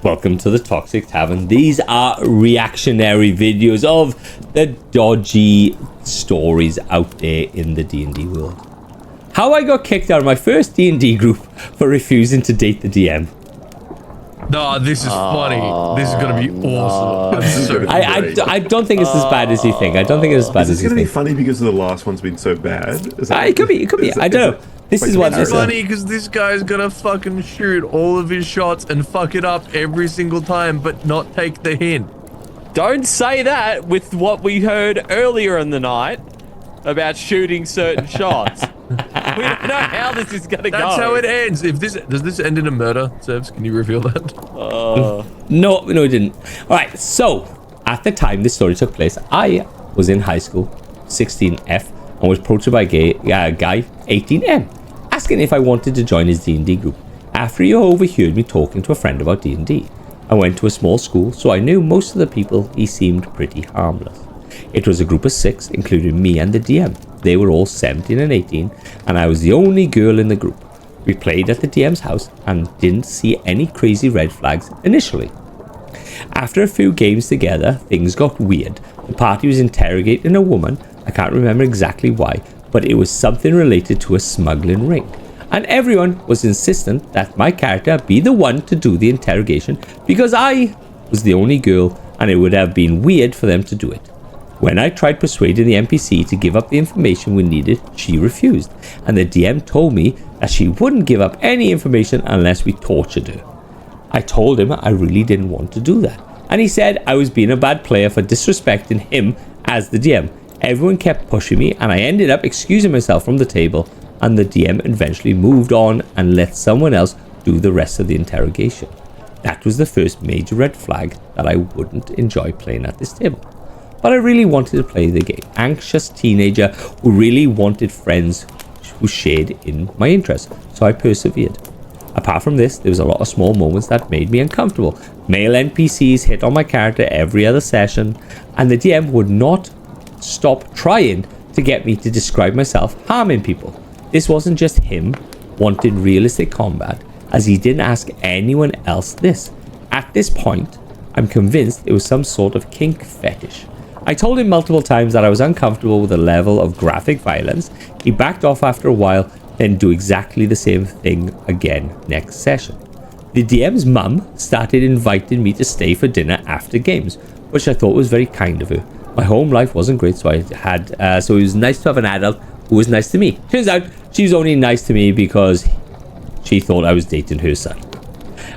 Welcome to the Toxic Tavern. These are reactionary videos of the dodgy stories out there in the D&D world. How I got kicked out of my first D&D group for refusing to date the DM. No, this is funny. This is gonna be awesome. I'm so I don't think it's as bad as you think. I don't think it's as bad as Is you this going to be think. funny because the last one's been so bad? It could be. I don't know. This is what It's funny because this guy's gonna fucking shoot all of his shots and fuck it up every single time, but not take the hint. Don't say that with what we heard earlier in the night about shooting certain shots. We don't know how this is gonna go. That's how it ends. Does this end in a murder, Sebs? Can you reveal that? No, it didn't. All right, so at the time this story took place, I was in high school, 16F, and was approached by a guy, 18M, asking if I wanted to join his D&D group. After he overheard me talking to a friend about D&D, I went to a small school, so I knew most of the people. He seemed pretty harmless. It was a group of 6, including me and the DM. They were all 17 and 18, and I was the only girl in the group. We played at the DM's house and didn't see any crazy red flags initially. After a few games together, things got weird. The party was interrogating a woman. I can't remember exactly why, but it was something related to a smuggling ring. And everyone was insistent that my character be the one to do the interrogation because I was the only girl and it would have been weird for them to do it. When I tried persuading the NPC to give up the information we needed, she refused, and the DM told me that she wouldn't give up any information unless we tortured her. I told him I really didn't want to do that, and he said I was being a bad player for disrespecting him as the DM. Everyone kept pushing me, and I ended up excusing myself from the table, and the DM eventually moved on and let someone else do the rest of the interrogation. That was the first major red flag that I wouldn't enjoy playing at this table. But I really wanted to play the game. Anxious teenager who really wanted friends who shared in my interests, so I persevered. Apart from this, there was a lot of small moments that made me uncomfortable. Male NPCs hit on my character every other session, and the DM would not stop trying to get me to describe myself harming people. This wasn't just him wanting realistic combat, as he didn't ask anyone else this. At this point, I'm convinced it was some sort of kink fetish. I told him multiple times that I was uncomfortable with the level of graphic violence. He backed off after a while, then do exactly the same thing again next session. The DM's mum started inviting me to stay for dinner after games, which I thought was very kind of her. My home life wasn't great, so so it was nice to have an adult who was nice to me. Turns out she was only nice to me because she thought I was dating her son.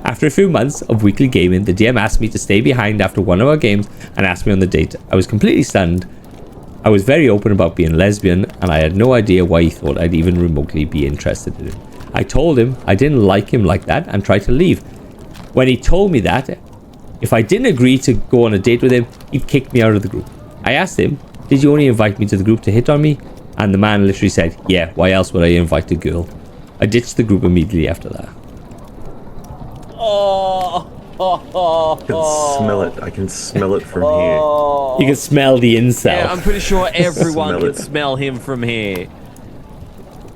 After a few months of weekly gaming, the DM asked me to stay behind after one of our games and asked me on the date. I was completely stunned. I was very open about being lesbian, and I had no idea why he thought I'd even remotely be interested in him. I told him I didn't like him like that and tried to leave. When he told me that, if I didn't agree to go on a date with him, he'd kick me out of the group. I asked him, "Did you only invite me to the group to hit on me?" And the man literally said, "Yeah, why else would I invite a girl?" I ditched the group immediately after that. I can smell it. I can smell it from here. You can smell the incel. Yeah, I'm pretty sure everyone Smell can it. smell him from here.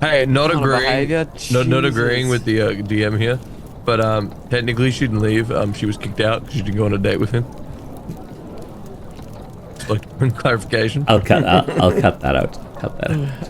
Hey, not Kind of agreeing. behavior? Not agreeing Jesus. with the DM here, but technically she didn't leave. She was kicked out because she didn't go on a date with him. Just like clarification. I'll cut that out. Cut that out.